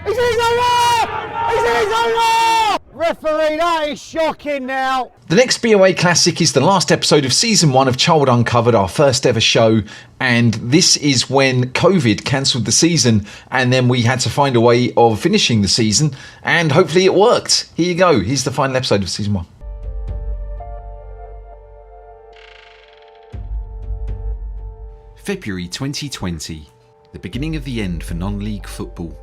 He's in his own law! He's in his own law! Referee, that is shocking now. The next BoA Classic is the last episode of Season 1 of Charlwood Uncovered, our first ever show, and this is when COVID cancelled the season, and then we had to find a way of finishing the season, and hopefully it worked. Here you go, here's the final episode of Season 1. February 2020, the beginning of the end for non-league football.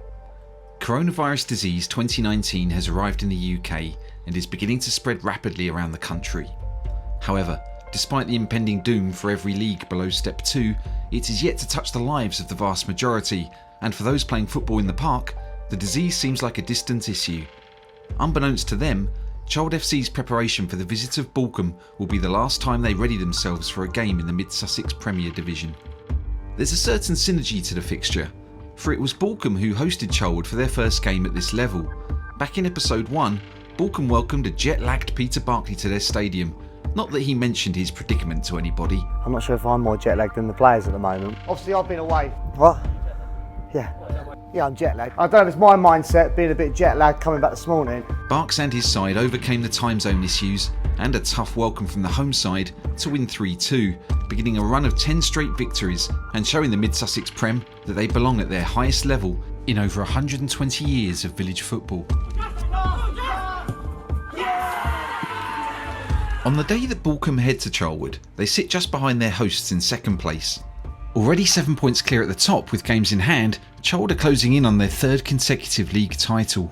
Coronavirus disease 2019 has arrived in the UK and is beginning to spread rapidly around the country. However, despite the impending doom for every league below Step 2, it is yet to touch the lives of the vast majority, and for those playing football in the park, the disease seems like a distant issue. Unbeknownst to them, Charlwood FC's preparation for the visit of Balcombe will be the last time they ready themselves for a game in the Mid-Sussex Premier Division. There's a certain synergy to the fixture, for it was Balcombe who hosted Charlwood for their first game at this level. Back in episode 1, Balcombe welcomed a jet-lagged Peter Barkley to their stadium. Not that he mentioned his predicament to anybody. I'm not sure if I'm more jet-lagged than the players at the moment. Obviously, I've been away. What? Yeah, I'm jet-lagged. I don't know if it's my mindset, being a bit jet-lagged coming back this morning. Barks and his side overcame the time zone issues and a tough welcome from the home side to win 3-2, beginning a run of 10 straight victories and showing the Mid-Sussex Prem that they belong at their highest level in over 120 years of village football. On the day that Balcombe head to Charlwood, they sit just behind their hosts in second place. Already 7 points clear at the top with games in hand, Charlwood are closing in on their third consecutive league title.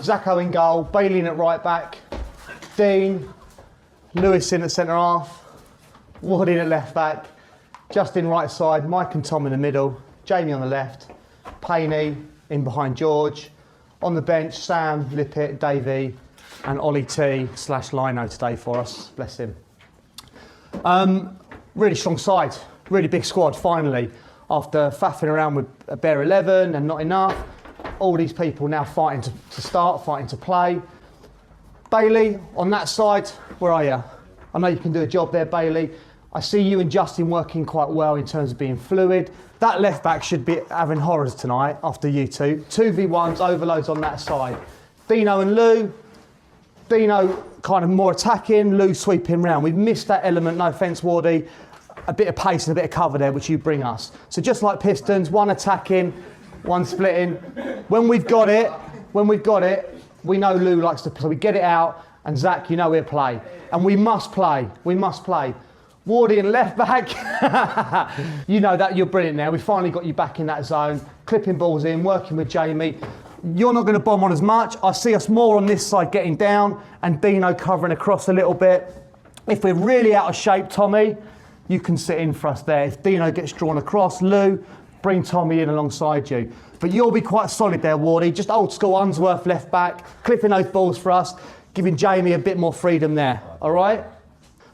Zacco in goal, Bailey in at right back, Dean, Lewis in at centre half, Wood in at left back, Justin right side, Mike and Tom in the middle, Jamie on the left, Painey in behind George, on the bench Sam, Lippett, Davey and Ollie T / Lino today for us, bless him. Really strong side, really big squad finally. After faffing around with a bare 11 and not enough, all these people now fighting to start, fighting to play. Bailey, on that side, where are you? I know you can do a job there, Bailey. I see you and Justin working quite well in terms of being fluid. That left back should be having horrors tonight after you two. 2v1s, overloads on that side. Dino and Lou. Dino kind of more attacking, Lou sweeping round. We've missed that element, no offence, Wardy. A bit of pace and a bit of cover there, which you bring us. So just like Pistons, one attacking, one splitting. When we've got it, we know Lou likes to play. So we get it out, and Zach, you know we'll play. And we must play. Wardy in left back. You know that you're brilliant now. We finally got you back in that zone, clipping balls in, working with Jamie. You're not going to bomb on as much. I see us more on this side getting down and Dino covering across a little bit. If we're really out of shape, Tommy, you can sit in for us there. If Dino gets drawn across, Lou, bring Tommy in alongside you. But you'll be quite solid there, Wardy. Just old school Unsworth left back, clipping those balls for us, giving Jamie a bit more freedom there. All right?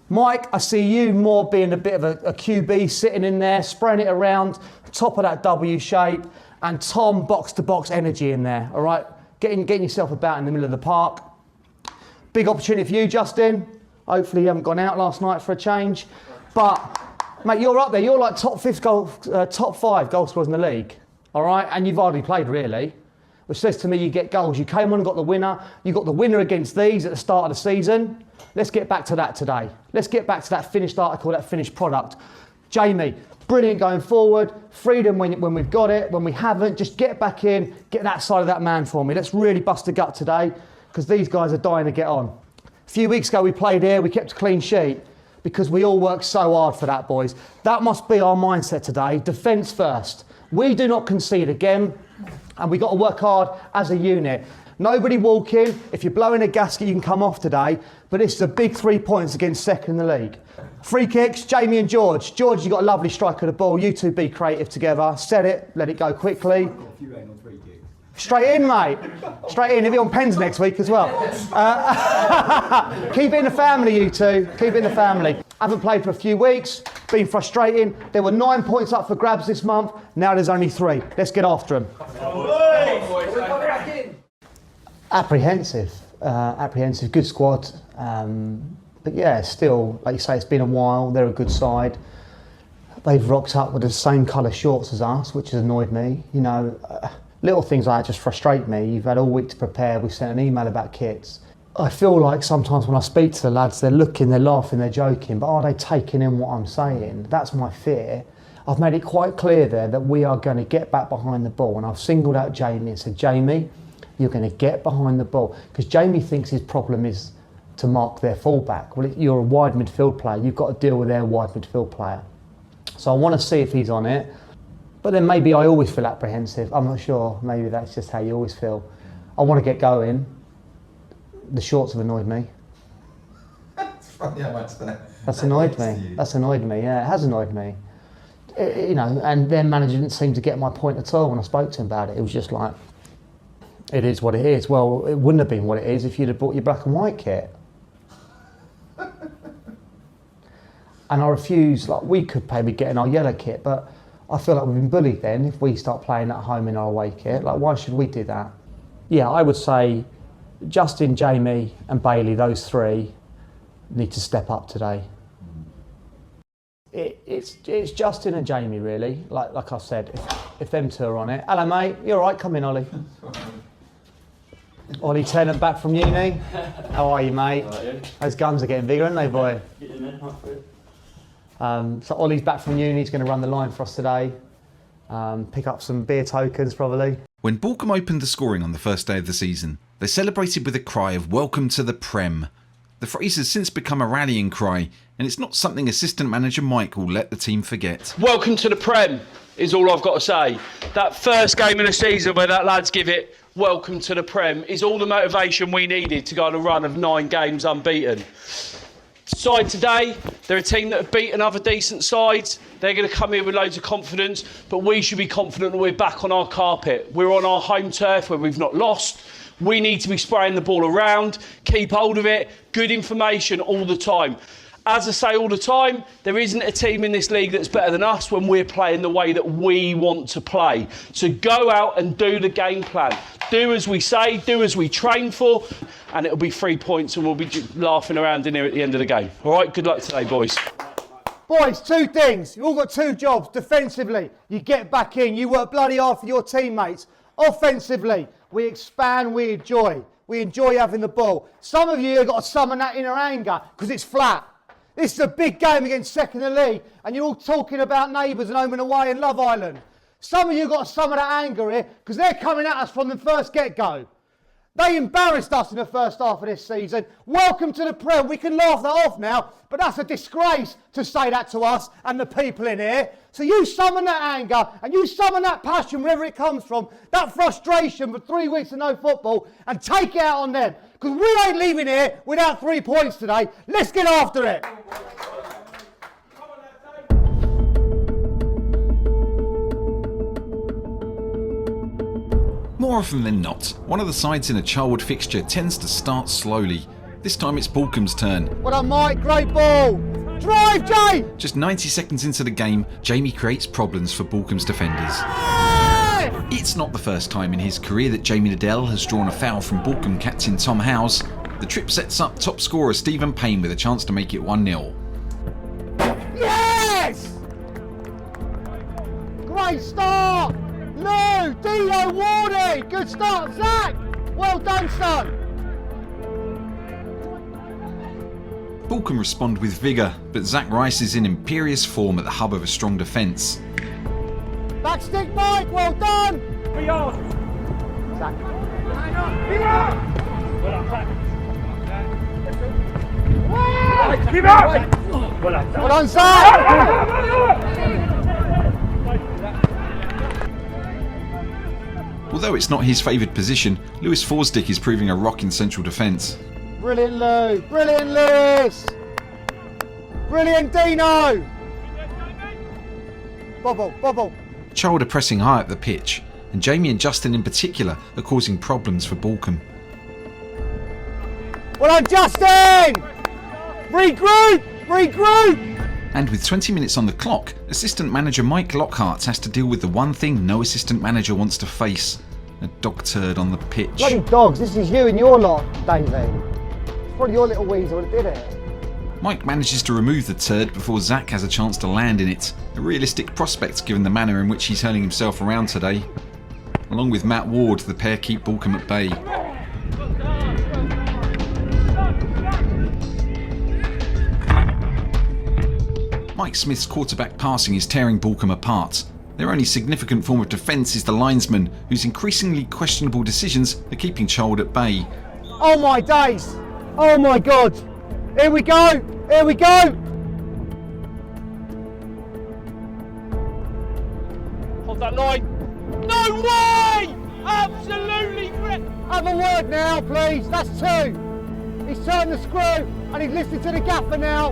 Mike, I see you more being a bit of a QB, sitting in there, spraying it around, top of that W shape, and Tom, box-to-box energy in there, all right? Getting yourself about in the middle of the park. Big opportunity for you, Justin. Hopefully you haven't gone out last night for a change. But, mate, you're up there. You're like top 5 goal scorers in the league, all right? And you've hardly played, really, which says to me you get goals. You came on and got the winner. You got the winner against these at the start of the season. Let's get back to that today. Let's get back to that finished article, that finished product. Jamie, brilliant going forward. Freedom when we've got it. When we haven't, just get back in, get that side of that man for me. Let's really bust a gut today because these guys are dying to get on. A few weeks ago we played here, we kept a clean sheet because we all worked so hard for that, boys. That must be our mindset today. Defence first. We do not concede again and we've got to work hard as a unit. Nobody walk in. If you're blowing a gasket, you can come off today. But this is a big 3 points against second in the league. Free kicks, Jamie and George. George, you've got a lovely strike of the ball. You two be creative together. Set it, let it go quickly. Straight in, mate. Straight in. He'll be on pens next week as well. Keep it in the family, you two. Keep it in the family. Haven't played for a few weeks. Been frustrating. There were 9 points up for grabs this month. Now there's only 3. Let's get after them. Apprehensive, good squad. But yeah, still, like you say, it's been a while. They're a good side. They've rocked up with the same colour shorts as us, which has annoyed me. You know, little things like that just frustrate me. You've had all week to prepare. We sent an email about kits. I feel like sometimes when I speak to the lads, they're looking, they're laughing, they're joking, but are they taking in what I'm saying? That's my fear. I've made it quite clear there that we are going to get back behind the ball, and I've singled out Jamie and said, Jamie, you're going to get behind the ball, because Jamie thinks his problem is to mark their fullback. Well, you're a wide midfield player. You've got to deal with their wide midfield player. So I want to see if he's on it. But then maybe I always feel apprehensive. I'm not sure. Maybe that's just how you always feel. I want to get going. The shorts have annoyed me. It's funny how much That's annoyed me. That's annoyed me. Yeah, it has annoyed me. You know, and their manager didn't seem to get my point at all when I spoke to him about it. It was just like, it is what it is. Well, it wouldn't have been what it is if you'd have bought your black and white kit. And I refuse, like, we could maybe get in our yellow kit, but I feel like we've been bullied then if we start playing at home in our away kit. Like, why should we do that? Yeah, I would say Justin, Jamie and Bailey, those three, need to step up today. It's Justin and Jamie, really. Like I said, if them two are on it. Hello, mate. You all right? Come in, Ollie. Ollie Tennant back from uni. How are you, mate? Those guns are getting bigger, aren't they, boy? So Ollie's back from uni. He's going to run the line for us today. Pick up some beer tokens, probably. When Balcombe opened the scoring on the first day of the season, they celebrated with a cry of "Welcome to the Prem." The phrase has since become a rallying cry, and it's not something assistant manager Mike will let the team forget. Welcome to the Prem is all I've got to say. That first game of the season where that lads give it welcome to the Prem is all the motivation we needed to go on a run of 9 games unbeaten. Side today, they're a team that have beaten other decent sides. They're going to come here with loads of confidence, but we should be confident that we're back on our carpet. We're on our home turf where we've not lost. We need to be spraying the ball around, keep hold of it, good information all the time. As I say all the time, there isn't a team in this league that's better than us when we're playing the way that we want to play. So go out and do the game plan. Do as we say, do as we train for, and it'll be 3 points and we'll be laughing around in here at the end of the game. All right, good luck today, boys. Boys, 2 things. You've all got 2 jobs. Defensively, you get back in. You work bloody hard for your teammates. Offensively, we expand, we enjoy. We enjoy having the ball. Some of you have got to summon that inner anger because it's flat. This is a big game against second in the league, and you're all talking about neighbours and home and away in Love Island. Some of you have got some of that anger here because they're coming at us from the first get-go. They embarrassed us in the first half of this season. Welcome to the Prem. We can laugh that off now, but that's a disgrace to say that to us and the people in here. So you summon that anger and you summon that passion wherever it comes from, that frustration for 3 weeks of no football, and take it out on them. Because we ain't leaving here without 3 points today. Let's get after it. More often than not, one of the sides in a Charlwood fixture tends to start slowly. This time it's Balcombe's turn. Well done, Mike. Great ball. Drive, Jay! Just 90 seconds into the game, Jamie creates problems for Balcombe's defenders. It's not the first time in his career that Jamie Liddell has drawn a foul from Balcombe captain Tom Howes. The trip sets up top scorer Stephen Payne with a chance to make it 1-0. Yes! Great start! Lou, Dino, Wardy! Good start, Zach! Well done, son! Balcombe respond with vigour, but Zach Rice is in imperious form at the hub of a strong defence. Backstick, Mike, well done! Zach. Keep up! Well done, Zach! Although it's not his favoured position, Lewis Forsdick is proving a rock in central defence. Brilliant, Lou! Brilliant, Lewis! Brilliant, Dino! Bobble. Charlwood are pressing high up the pitch, and Jamie and Justin in particular are causing problems for Balcombe. Well done, Justin! Regroup! And with 20 minutes on the clock, assistant manager Mike Lockhart has to deal with the one thing no assistant manager wants to face: a dog turd on the pitch. Bloody dogs, this is you and your lot, Davey. It's probably your little weasel that did it. Mike manages to remove the turd before Zach has a chance to land in it. A realistic prospect given the manner in which he's hurling himself around today. Along with Matt Ward, the pair keep Balcombe at bay. Mike Smith's quarterback passing is tearing Balcombe apart. Their only significant form of defence is the linesman, whose increasingly questionable decisions are keeping Charlwood at bay. Oh my days! Oh my God! Here we go! Here we go! Hold that line. No way! Absolutely correct. Have a word now, please. That's 2. He's turned the screw and he's listening to the gaffer now.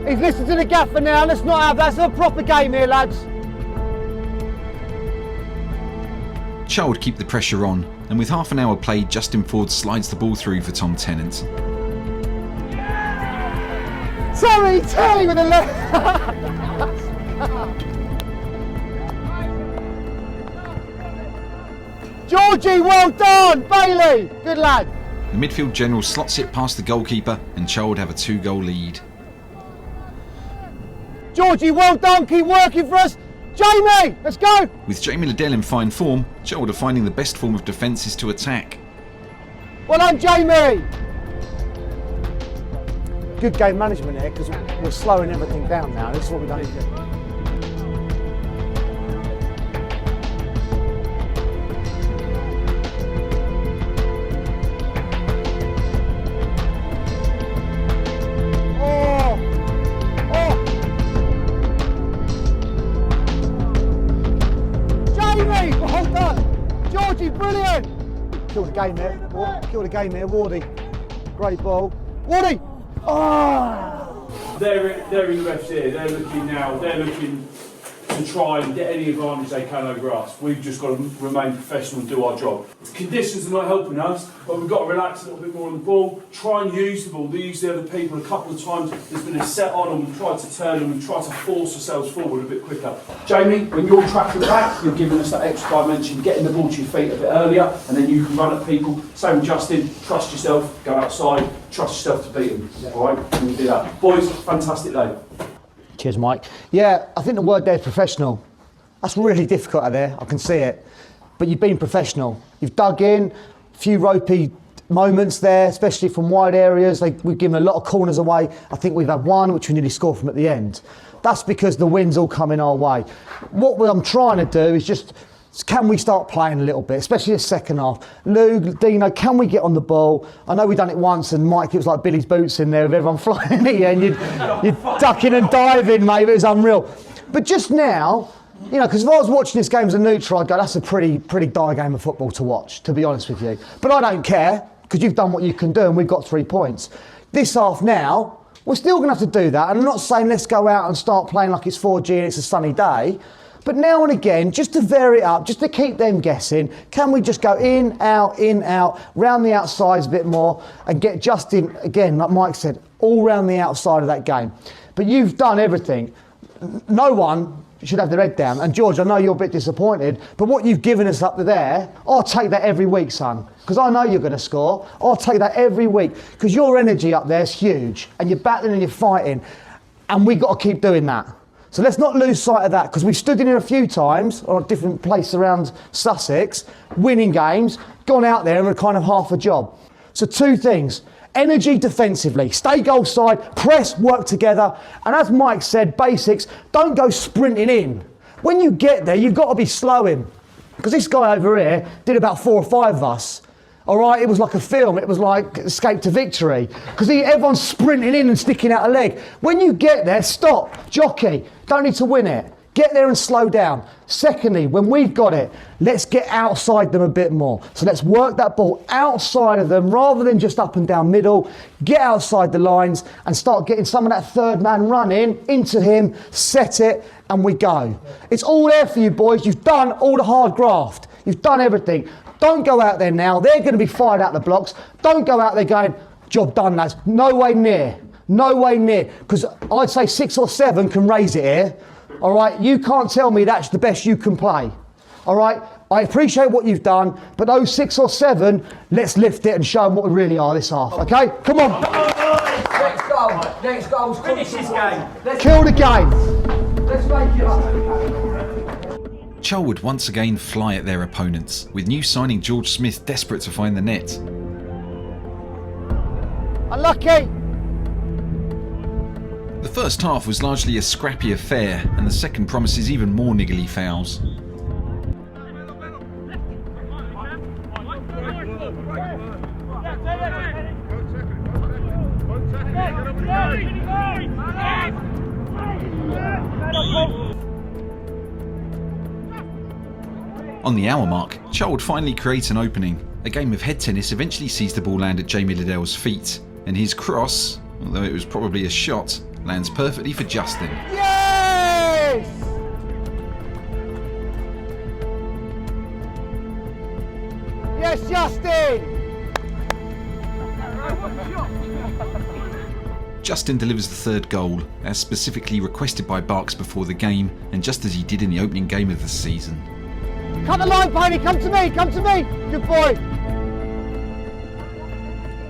He's listening to the gaffer now. Let's not have that. It's a proper game here, lads. Charlwood keep the pressure on, and with half an hour played, Justin Ford slides the ball through for Tom Tennant. Terry with a left. Georgie, well done. Bailey, good lad. The midfield general slots it past the goalkeeper, and Charlwood have a 2-goal lead. Georgie, well done. Keep working for us. Jamie, let's go. With Jamie Liddell in fine form, Charlwood are finding the best form of defence is to attack. Well done, Jamie. Good game management here because we're slowing everything down now. This is what we don't do. Brilliant! Kill the game here. Kill the game here, Wardy. Great ball. Wardy! Oh! They're in the refs here. They're looking to try and get any advantage they can over us. We've just got to remain professional and do our job. Conditions are not helping us, but we've got to relax a little bit more on the ball. Try and use the ball. Use the other people. A couple of times there's been a set on and we've tried to turn them and try to force ourselves forward a bit quicker. Jamie, when you're tracking back, you're giving us that extra dimension, getting the ball to your feet a bit earlier, and then you can run at people. Same with Justin. Trust yourself. Go outside. Trust yourself to beat them. Yeah. All right, and we do that. Boys, fantastic day. Cheers, Mike. Yeah, I think the word there is professional. That's really difficult out there, I can see it. But you've been professional. You've dug in, a few ropey moments there, especially from wide areas. We've given a lot of corners away. I think we've had one, which we nearly scored from at the end. That's because the wind's all coming our way. What I'm trying to do is just, can we start playing a little bit, especially the second half? Lou, Dino, can we get on the ball? I know we've done it once and Mike, it was like Billy's boots in there with everyone flying at you and you're ducking and diving, mate, it was unreal. But just now, you know, because if I was watching this game as a neutral, I'd go, that's a pretty dire game of football to watch, to be honest with you. But I don't care, because you've done what you can do and we've got 3 points. This half now, we're still going to have to do that. And I'm not saying let's go out and start playing like it's 4G and it's a sunny day. But now and again, just to vary it up, just to keep them guessing, can we just go in, out, round the outsides a bit more and get Justin, again, like Mike said, all round the outside of that game. But you've done everything. No one should have their head down. And George, I know you're a bit disappointed, but what you've given us up to there, I'll take that every week, son, because I know you're going to score. I'll take that every week, because your energy up there is huge, and you're battling and you're fighting, and we've got to keep doing that. So let's not lose sight of that, because we've stood in here a few times, or a different place around Sussex, winning games, gone out there and we're kind of half a job. So 2 things. Energy defensively, stay goal side, press, work together. And as Mike said, basics, don't go sprinting in. When you get there, you've got to be slowing. Because this guy over here did about 4 or 5 of us. All right, it was like a film. It was like Escape to Victory. Because everyone's sprinting in and sticking out a leg. When you get there, stop, jockey. Don't need to win it. Get there and slow down. Secondly, when we've got it, let's get outside them a bit more. So let's work that ball outside of them rather than just up and down middle. Get outside the lines and start getting some of that third man running into him, set it, and we go. It's all there for you boys. You've done all the hard graft. You've done everything. Don't go out there now. They're going to be fired out the blocks. Don't go out there going, job done, lads. No way near. No way near. Because I'd say 6 or 7 can raise it here. All right, you can't tell me that's the best you can play. All right, I appreciate what you've done, but those 6 or 7, let's lift it and show them what we really are this half, okay? Come on. Next goal. Next goal's finish this game. Kill the game. Let's make it up. Charlwood once again fly at their opponents, with new signing George Smith desperate to find the net. Unlucky. The first half was largely a scrappy affair, and the second promises even more niggly fouls. On the hour mark, Charlwood finally creates an opening. A game of head tennis eventually sees the ball land at Jamie Liddell's feet, and his cross, although it was probably a shot, lands perfectly for Justin. Yes! Yes, Justin! Justin delivers the third goal, as specifically requested by Barks before the game, and just as he did in the opening game of the season. Cut the line, Pony, come to me, come to me! Good boy!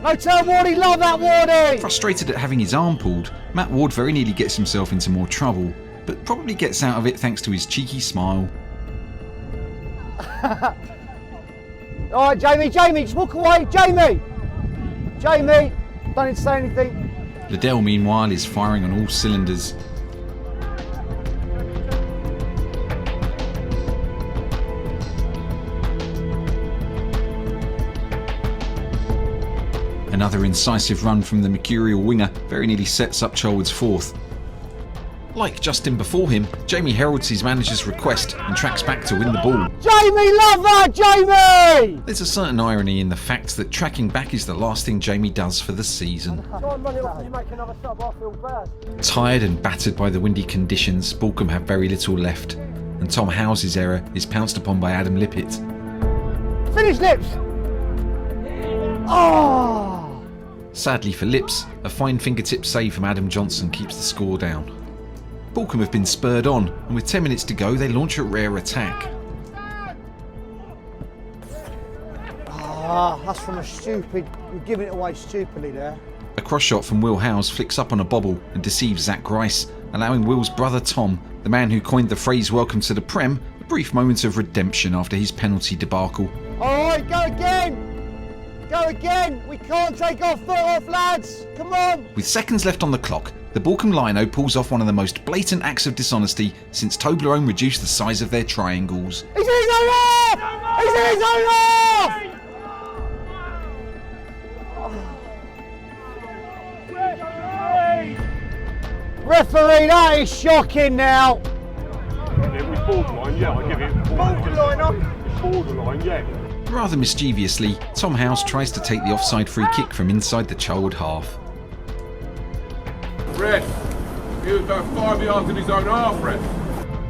No turn, Wardy, love that, Wardy! Frustrated at having his arm pulled, Matt Ward very nearly gets himself into more trouble, but probably gets out of it thanks to his cheeky smile. Alright, Jamie, just walk away, Jamie! Jamie, don't need to say anything. Liddell, meanwhile, is firing on all cylinders. Another incisive run from the mercurial winger very nearly sets up Charlwood's fourth. Like Justin before him, Jamie heralds his manager's request and tracks back to win the ball. Jamie, love that, Jamie! There's a certain irony in the fact that tracking back is the last thing Jamie does for the season. Tired and battered by the windy conditions, Balcombe have very little left, and Tom House's error is pounced upon by Adam Lippett. Finish, Lips! Oh! Sadly for Lips, a fine fingertip save from Adam Johnson keeps the score down. Balcombe have been spurred on, and with 10 minutes to go, they launch a rare attack. That's from a stupid... We're giving it away stupidly there. A cross shot from Will Howes flicks up on a bobble and deceives Zach Grice, allowing Will's brother Tom, the man who coined the phrase "Welcome to the Prem," a brief moment of redemption after his penalty debacle. Alright, go again! Go again! We can't take our foot off, lads! Come on! With seconds left on the clock, the Balcombe Lino pulls off one of the most blatant acts of dishonesty since Toblerone reduced the size of their triangles. He's in his own half! He's in his own half! Referee, that is shocking now. It was borderline, yeah, I give it borderline, yeah. Rather mischievously, Tom House tries to take the offside free kick from inside the Charlwood half. Ref, he was about 5 yards in his own half, ref.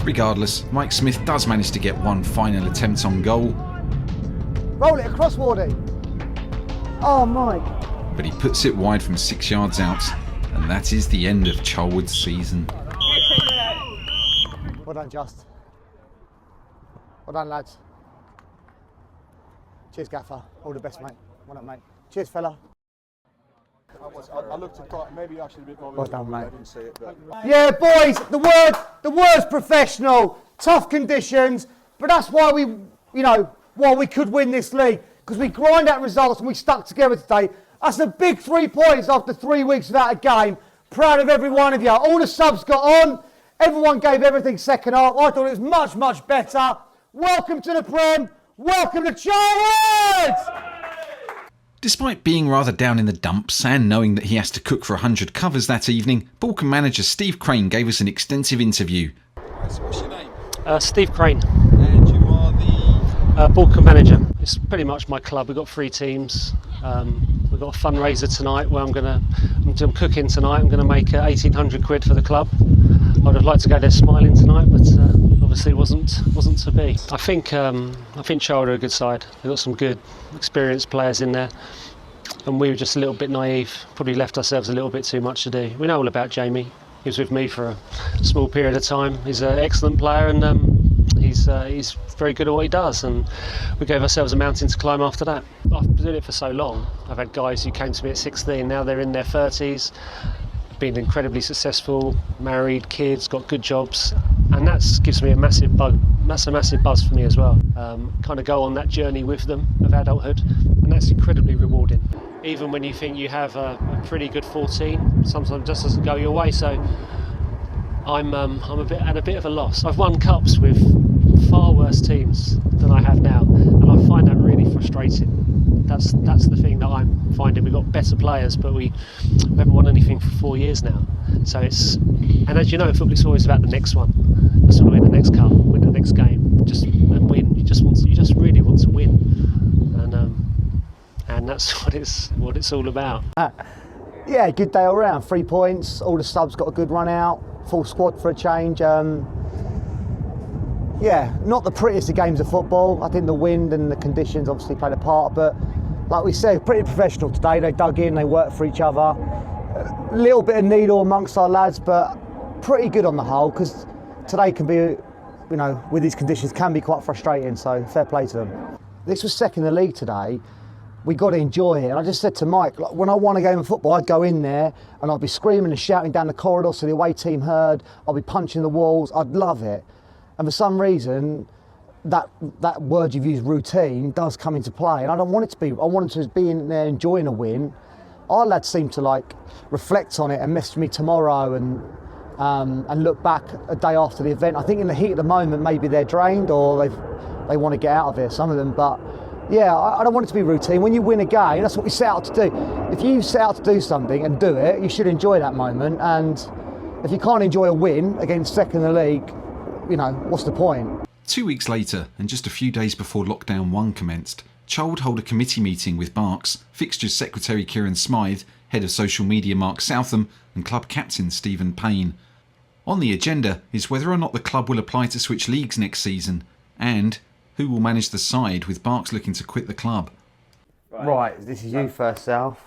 Regardless, Mike Smith does manage to get one final attempt on goal. Roll it across, Wardy. Oh, Mike. But he puts it wide from 6 yards out, and that is the end of Charlwood's season. Well done, Just. Well done, lads. Cheers, Gaffer. All the best, mate. Well done, mate. Cheers, fella. I looked at quite, maybe I should have been more. Well done, mate. I didn't see it, but. Yeah, boys, the word's professional. Tough conditions, but that's why we could win this league, because we grind out results and we stuck together today. That's a big 3 points after 3 weeks without a game. Proud of every one of you. All the subs got on. Everyone gave everything second half. I thought it was much, much better. Welcome to the Prem. Welcome to Charlwood! Despite being rather down in the dumps and knowing that he has to cook for 100 covers that evening, Balcombe manager Steve Crane gave us an extensive interview. What's your name? Steve Crane, And you are the. Balcombe manager. It's pretty much my club. We've got 3 teams. We've got a fundraiser tonight where I'm cooking tonight. I'm going to make 1,800 quid for the club. I'd have liked to go there smiling tonight, but obviously it wasn't to be. I think Charlwood are a good side. They've got some good, experienced players in there, and we were just a little bit naive. Probably left ourselves a little bit too much to do. We know all about Jamie. He was with me for a small period of time. He's an excellent player, and he's very good at what he does, and we gave ourselves a mountain to climb after that. I've been doing it for so long. I've had guys who came to me at 16, now they're in their 30s, been incredibly successful, married, kids, got good jobs, and that gives me a massive buzz. That's a massive buzz for me as well. Kind of go on that journey with them of adulthood, and that's incredibly rewarding. Even when you think you have a pretty good 14, sometimes it just doesn't go your way. So I'm at a bit of a loss. I've won cups with far worse teams than I have now, and I find that really frustrating. That's the thing that I'm finding. We've got better players, but we haven't won anything for 4 years now. So and as you know, in football, it's always about the next one. Just want to win the next cup, win the next game, and win. You just really want to win, and that's what it's all about. Yeah, good day all round. 3 points. All the subs got a good run out. Full squad for a change. Yeah, not the prettiest of games of football. I think the wind and the conditions obviously played a part, but like we said, pretty professional today. They dug in, they worked for each other. A little bit of needle amongst our lads, but pretty good on the whole, because today can be, you know, with these conditions, can be quite frustrating, so fair play to them. This was second in the league today. We got to enjoy it. And I just said to Mike, like, when I won a game of football, I'd go in there and I'd be screaming and shouting down the corridor so the away team heard. I'd be punching the walls. I'd love it. And for some reason, that word you've used, routine, does come into play. And I don't want it to be. I want it to be in there enjoying a win. Our lads seem to like reflect on it and message me tomorrow and look back a day after the event. I think in the heat of the moment, maybe they're drained or they want to get out of it, some of them. But yeah, I don't want it to be routine. When you win a game, that's what we set out to do. If you set out to do something and do it, you should enjoy that moment. And if you can't enjoy a win against second in the league, you know, what's the point? 2 weeks later, and just a few days before lockdown 1 commenced, Charlwood hold a committee meeting with Berks, fixtures secretary Kieran Smythe, head of social media Mark Southam, and club captain Stephen Payne. On the agenda is whether or not the club will apply to switch leagues next season, and who will manage the side, with Berks looking to quit the club. Right, this is you first, South.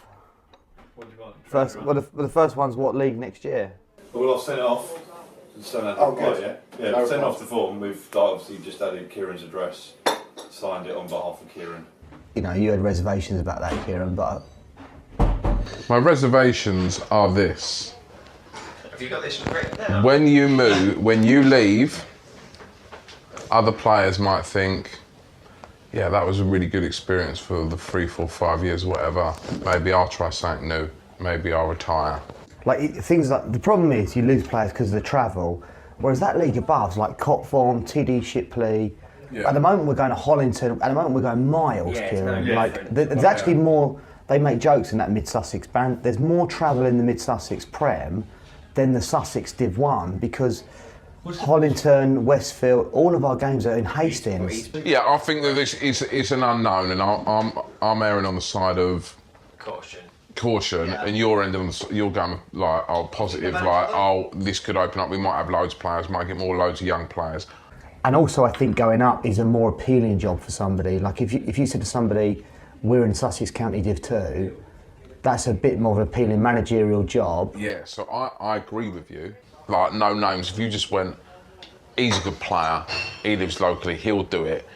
What do you want? First, well, the first one's what league next year? Well, I've sent it off. Sent it good. Yeah, No sent problem. off the form. We've obviously just added Kieran's address, signed it on behalf of Kieran. You know, you had reservations about that, Kieran, but My reservations are this. Have you got this written down? When you leave, other players might think, yeah, that was a really good experience for the 3, 4, 5 years, whatever. Maybe I'll try something new. Maybe I'll retire. like things like the problem is you lose players because of the travel, whereas that league above, like Cotform, TD Shipley. Yeah. At the moment we're going to Hollington. At the moment we're going miles, Yeah, Kieran. it's no Like different. there's actually more. They make jokes in that Mid Sussex band. There's more travel in the Mid Sussex Prem than the Sussex Div 1 because Hollington, Westfield, all of our games are in Hastings. Yeah, I think that this is an unknown, and I'm erring on the side of caution, Yeah. and you're going like, oh, positive, like, oh, this could open up. We might have loads of players, might get loads of young players. And also, I think going up is a more appealing job for somebody. Like if you said to somebody, we're in Sussex County Div 2, that's a bit more of an appealing managerial job. Yeah, so I agree with you. Like, no names. If you just went, he's a good player, he lives locally, he'll do it,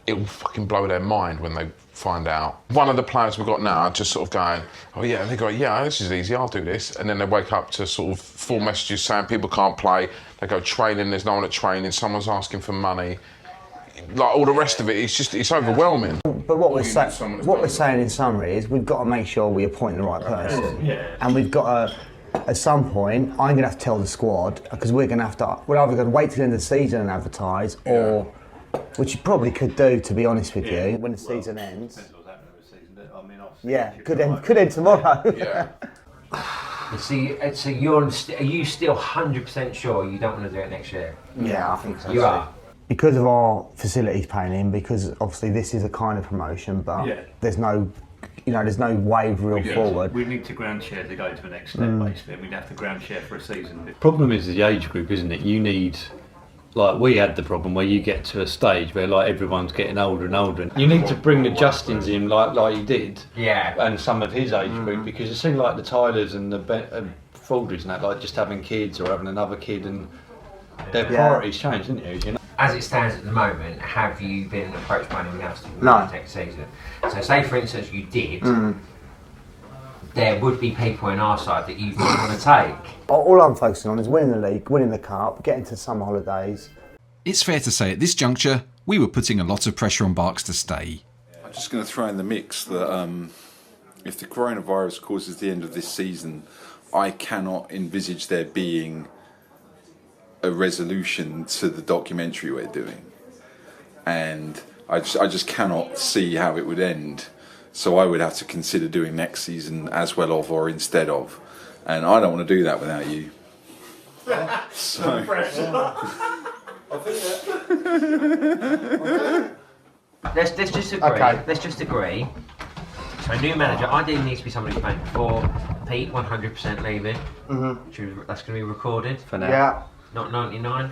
it will fucking blow their mind when they find out. One of the players we've got now are just sort of going, oh yeah, and they go, yeah, this is easy, I'll do this. And then they wake up to sort of 4 messages saying people can't play. They go training, there's no one at training, someone's asking for money. Like all the rest of it, it's overwhelming. But what we're saying in summary is we've got to make sure we appoint the right person. Yeah. And we've got to, at some point, I'm going to have to tell the squad, because we're either going to wait till the end of the season and advertise, or, which you probably could do, to be honest with you, when the season ends. Depends what's happening with the season. I mean, obviously, Yeah, could end tomorrow. Yeah. So are you still 100% sure you don't want to do it next year? Yeah, I think so. You are? Because of our facilities paying in, because obviously this is a kind of promotion, but there's no way real forward. we need to ground share to go to the next step, basically, and we'd have to ground share for a season. The problem is the age group, isn't it? You need, like we had the problem where you get to a stage where like everyone's getting older and older. And you need to bring the Justins in like you did, and some of his age group, because it seemed like the Tylers and the Faldries and that, like just having kids or having another kid, and their priorities change, didn't you? as it stands at the moment, have you been approached by anyone else to No. next season? So say for instance you did, there would be people on our side that you would want to take. All I'm focusing on is winning the league, winning the cup, getting to summer holidays. It's fair to say at this juncture, we were putting a lot of pressure on Barks to stay. I'm just going to throw in the mix that if the coronavirus causes the end of this season, I cannot envisage there being a resolution to the documentary we're doing, and I just cannot see how it would end. So I would have to consider doing next season as well of or instead of, and I don't want to do that without you. So. Let's just agree. Okay. Let's just agree. So new manager, ideally needs to be somebody who's playing before. Pete, 100% leaving. That's going to be recorded For now. Yeah. Not 99.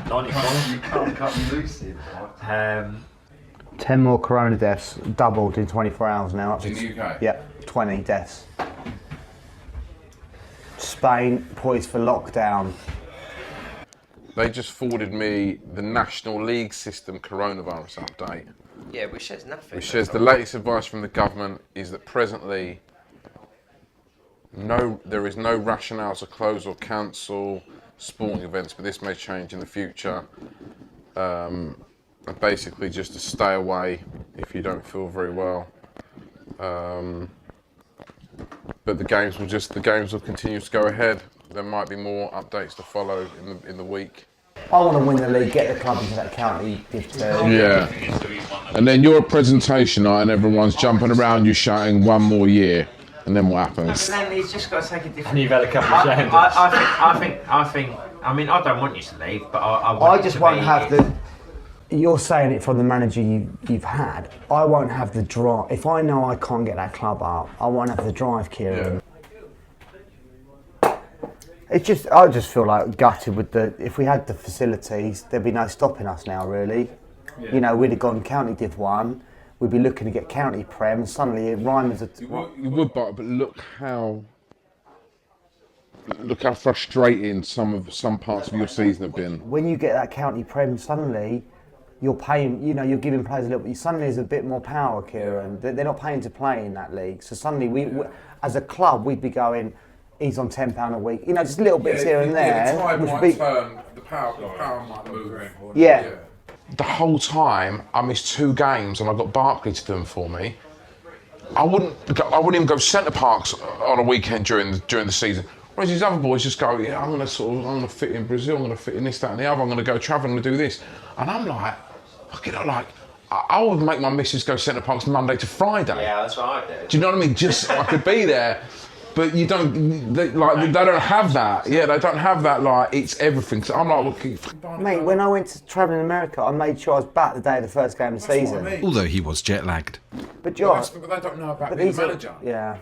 91. You can't cut me loose here. 10 more corona deaths, doubled in 24 hours now. Up to In the UK? Yep, 20 deaths. Spain poised for lockdown. They just forwarded me the National League System coronavirus update, Yeah, which says nothing. which says the latest advice from the government is that presently there is no rationale to close or cancel sporting events, but this may change in the future. And basically just to stay away if you don't feel very well. But the games will continue to go ahead. There might be more updates to follow in the week. I want to win the league, get the club into that county Div 2. Yeah. And then you're a presentation night and everyone's jumping around you shouting 1 more year. And then what happens? Then he's just got to take a different. And you've had a couple of shambles. I mean, I don't want you to leave, but I want I just won't have the. You're saying it from the manager you've had. I won't have the drive. If I know I can't get that club up, I won't have the drive, Kieran. It's just, I just feel like gutted with the. If we had the facilities, there'd be no stopping us now, really. Yeah. You know, we'd have gone County Div 1. We'd be looking to get County Prem, and suddenly Ryman's a. You would, but look how frustrating some parts of your season have been. When you get that County Prem, suddenly you're paying. You know, you're giving players a little bit. Suddenly there's a bit more power, Kieran. They're not paying to play in that league. So suddenly we as a club, we'd be going. He's on £10 a week. You know, just little bits here and there. The tide which might be, turn. The power might move. yeah. The whole time I missed 2 games and I got Barkley to do them for me. I wouldn't even go centre parks on a weekend during the season. Whereas these other boys just go, yeah, I'm gonna fit in Brazil, I'm gonna fit in this, that, and the other. I'm gonna go travel, I'm gonna do this, and I'm like, fucking hell, like. I would make my missus go centre parks Monday to Friday. Yeah, that's what I do. Do you know what I mean? Just I could be there. But you don't, they don't have that. Yeah, they don't have that, like, it's everything. So I'm like, Mate, when I went to travel in America, I made sure I was back the day of the first game of the season. Although he was jet lagged. But Josh, but they don't know about but being a these are, manager. yeah.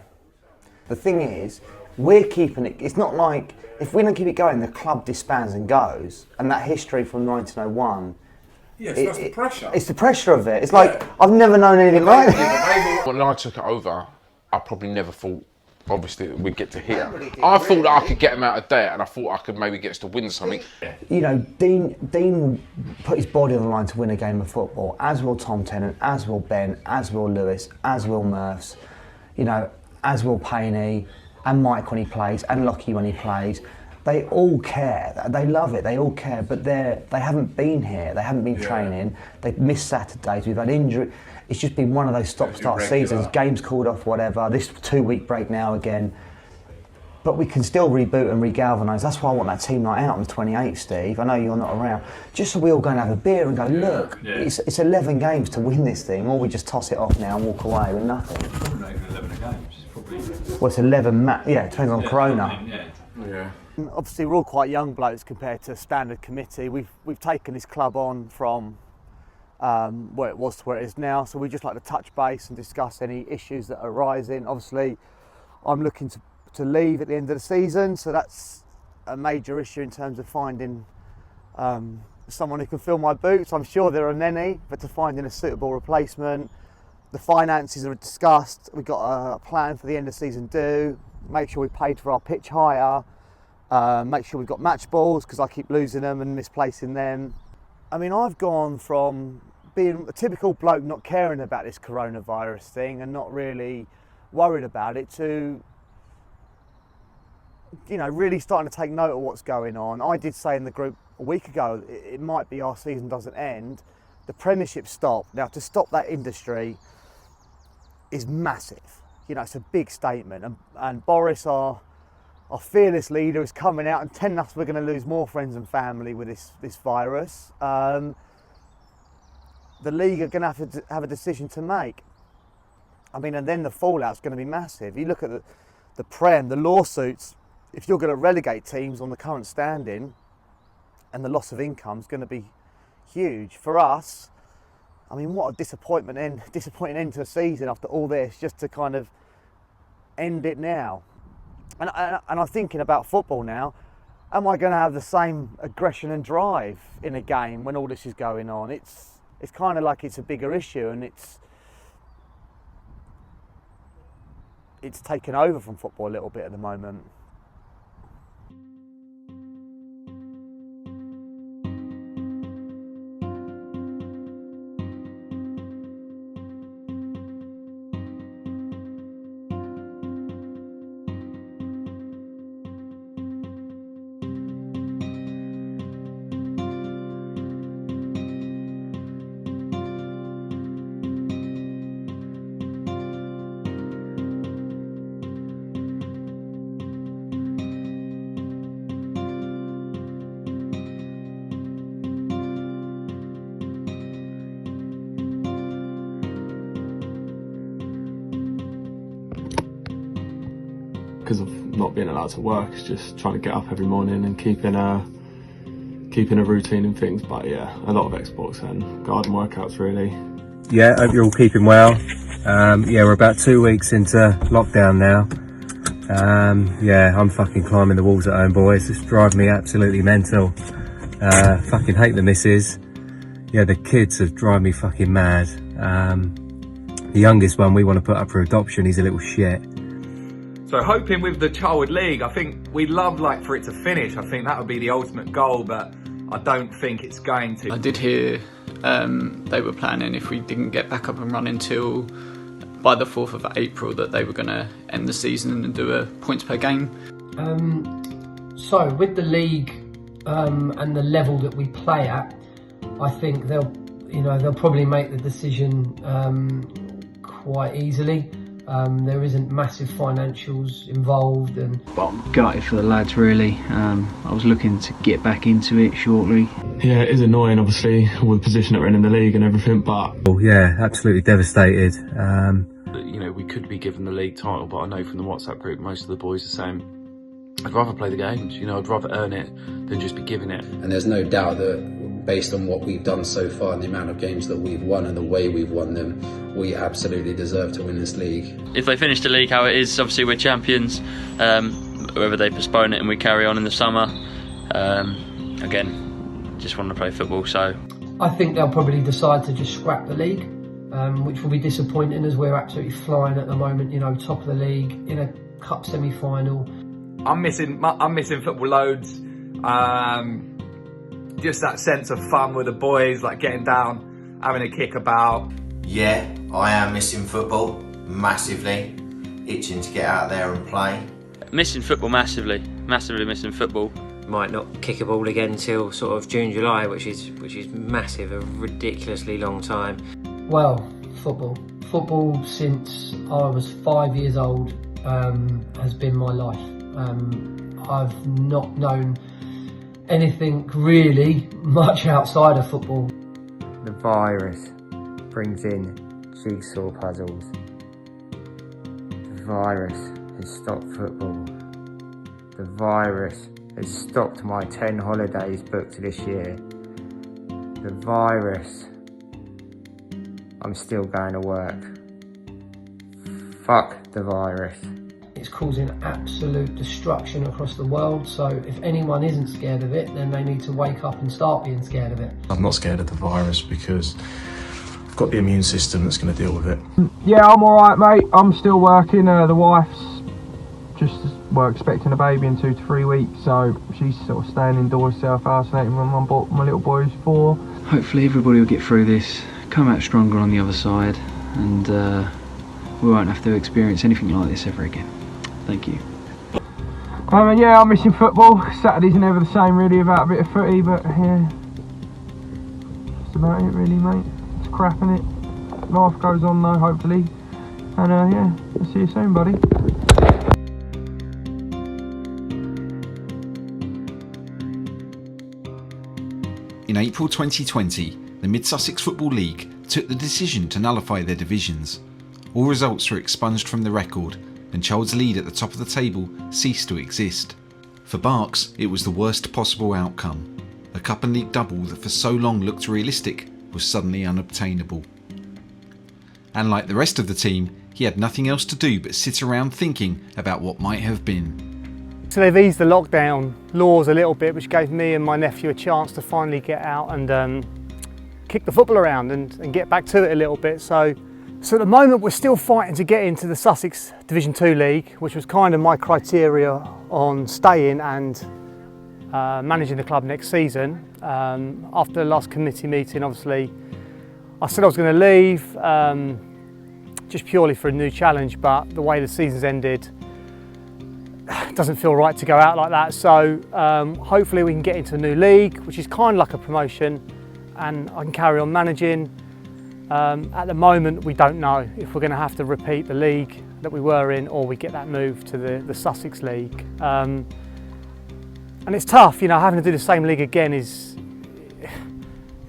The thing is, we're keeping it, it's not like, if we don't keep it going, the club disbands and goes. And that history from 1901. Yes, that's the pressure. It's the pressure of it. It's like, I've never known anything like that. When I took it over, I probably never thought, obviously, we'd get to here. I thought that I could get them out of debt and I thought I could maybe get us to win something. You know, Dean will put his body on the line to win a game of football, as will Tom Tennant, as will Ben, as will Lewis, as will Murphs, you know, as will Payne, and Mike when he plays, and Lockie when he plays. They all care, they love it, they all care, but they haven't been here, they haven't been training, they've missed Saturdays, we've had injury. It's just been one of those stop-start seasons, games called off, whatever, this 2-week break now again. But we can still reboot and regalvanise. That's why I want that team night out on the 28th, Steve. I know you're not around. Just so we all go and have a beer and go, look, it's 11 games to win this thing, or we just toss it off now and walk away with nothing. Probably not even 11 games. It's probably... Well, it's 11 yeah, it depends on Corona. Yeah. Obviously, we're all quite young blokes compared to a standard committee. We've taken this club on from where it was to where it is now, so we just like to touch base and discuss any issues that are arising. Obviously, I'm looking to leave at the end of the season, so that's a major issue in terms of finding someone who can fill my boots. I'm sure there are many, but to finding a suitable replacement. The finances are discussed. We've got a plan for the end of season due. Make sure we paid for our pitch hire. Make sure we've got match balls, because I keep losing them and misplacing them. I mean, I've gone from being a typical bloke not caring about this coronavirus thing and not really worried about it to, you know, really starting to take note of what's going on. I did say in the group a week ago, it might be our season doesn't end. The Premiership stopped. Now, to stop that industry is massive. You know, it's a big statement. And Boris, our fearless leader, is coming out and telling us we're going to lose more friends and family with this virus. The league are going to have a decision to make. I mean, and then the fallout's going to be massive. You look at the Prem, the lawsuits. If you're going to relegate teams on the current standing, and the loss of income is going to be huge for us. I mean, what a disappointing end to a season after all this, just to kind of end it now. And I'm thinking about football now. Am I going to have the same aggression and drive in a game when all this is going on? It's kind of like it's a bigger issue, and it's taken over from football a little bit at the moment. Because of not being allowed to work, it's just trying to get up every morning and keeping a routine and things. But yeah, a lot of Xbox and garden workouts really. Yeah, hope you're all keeping well. Yeah, we're about 2 weeks into lockdown now. Yeah, I'm fucking climbing the walls at home, boys. It's driving me absolutely mental. Fucking hate the missus. Yeah, the kids have driven me fucking mad. The youngest one we want to put up for adoption. He's a little shit. So hoping with the Charlwood League, I think we'd love for it to finish. I think that would be the ultimate goal, but I don't think it's going to. I did hear they were planning, if we didn't get back up and running till by the 4th of April, that they were going to end the season and do a points per game. So with the league and the level that we play at, I think they'll probably make the decision quite easily. There isn't massive financials involved, but I'm gutted for the lads really. I was looking to get back into it shortly. Yeah, it is annoying obviously with the position that we're in the league and everything, but yeah, absolutely devastated. You know, we could be given the league title, but I know from the WhatsApp group most of the boys are saying I'd rather play the games, you know, I'd rather earn it than just be given it. And there's no doubt that based on what we've done so far and the amount of games that we've won and the way we've won them, we absolutely deserve to win this league. If they finish the league how it is, obviously we're champions. Whether they postpone it and we carry on in the summer, again, just want to play football. So I think they'll probably decide to just scrap the league, which will be disappointing as we're absolutely flying at the moment. You know, top of the league in a cup semi-final. I'm missing football loads. Just that sense of fun with the boys, like getting down, having a kick about. Yeah, I am missing football massively, itching to get out there and play. Missing football massively missing football. Might not kick a ball again till sort of June, July, which is massive, a ridiculously long time. Well, football since I was 5 years old has been my life. I've not known anything really much outside of football. The virus brings in jigsaw puzzles. The virus has stopped football. The virus has stopped my 10 holidays booked this year. The virus, I'm still going to work. Fuck the virus. It's causing absolute destruction across the world, so if anyone isn't scared of it, then they need to wake up and start being scared of it. I'm not scared of the virus because I've got the immune system that's going to deal with it. Yeah, I'm alright mate, I'm still working, the wife's just we're expecting a baby in 2 to 3 weeks, so she's sort of staying indoors, self-isolating when my little boy is 4. Hopefully everybody will get through this, come out stronger on the other side, and we won't have to experience anything like this ever again. Thank you. Yeah, I'm missing football. Saturdays are never the same really without a bit of footy, but yeah, that's about it really, mate. It's crap, innit? Life goes on though, hopefully. And yeah, I'll see you soon, buddy. In April 2020, the Mid-Sussex Football League took the decision to nullify their divisions. All results were expunged from the record, and Charlwood's lead at the top of the table ceased to exist. For Berks, it was the worst possible outcome. A Cup and League double that for so long looked realistic was suddenly unobtainable. And like the rest of the team, he had nothing else to do but sit around thinking about what might have been. So they've eased the lockdown laws a little bit, which gave me and my nephew a chance to finally get out and kick the football around and get back to it a little bit. So at the moment we're still fighting to get into the Sussex Division 2 League, which was kind of my criteria on staying and managing the club next season. After the last committee meeting, obviously, I said I was going to leave just purely for a new challenge, but the way the season's ended, it doesn't feel right to go out like that. So hopefully we can get into a new league, which is kind of like a promotion, and I can carry on managing. At the moment, we don't know if we're going to have to repeat the league that we were in, or we get that move to the Sussex League. And it's tough, you know, having to do the same league again it's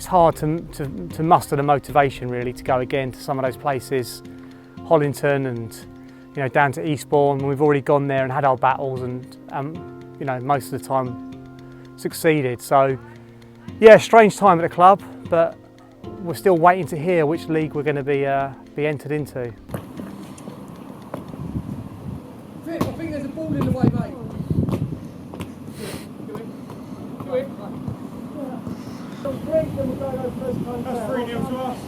hard to muster the motivation really to go again to some of those places, Hollington and down to Eastbourne. We've already gone there and had our battles, and most of the time succeeded. So yeah, strange time at the club, but we're still waiting to hear which league we're going to be entered into. I think there's a ball in the way, mate. That's 3-0 to us.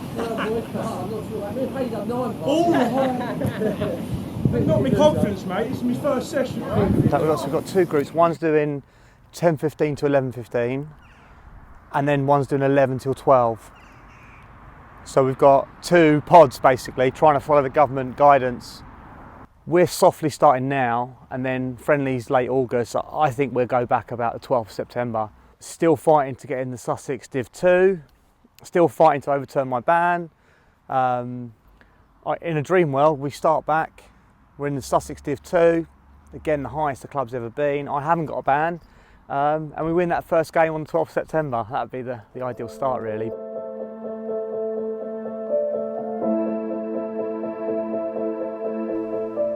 Not me confidence, mate. It's my first session, right? We've also got two groups. One's doing 10:15 to 11:15, and then one's doing 11 till 12. So we've got two pods basically trying to follow the government guidance. We're softly starting now, and then friendlies late August. So I think we'll go back about the 12th of September. Still fighting to get in the Sussex Div 2, still fighting to overturn my ban. In a dream world, we start back, we're in the Sussex Div 2, again the highest the club's ever been. I haven't got a ban, and we win that first game on the 12th of September. That would be the ideal start really.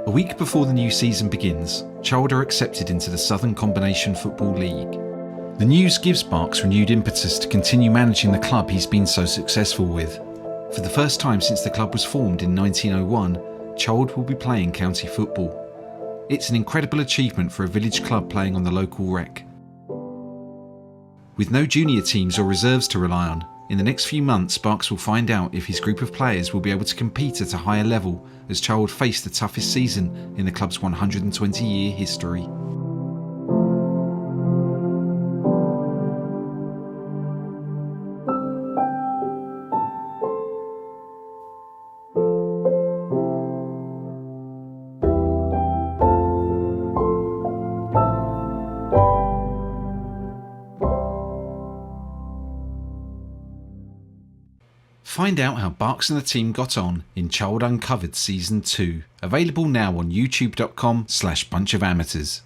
A week before the new season begins, Charlwood are accepted into the Southern Combination Football League. The news gives Berks renewed impetus to continue managing the club he's been so successful with. For the first time since the club was formed in 1901, Charlwood will be playing county football. It's an incredible achievement for a village club playing on the local rec. With no junior teams or reserves to rely on, in the next few months Berks will find out if his group of players will be able to compete at a higher level as Charlwood face the toughest season in the club's 120-year history. Find out how Berks and the team got on in Charlwood Uncovered Season 2, available now on youtube.com/bunchofamateurs.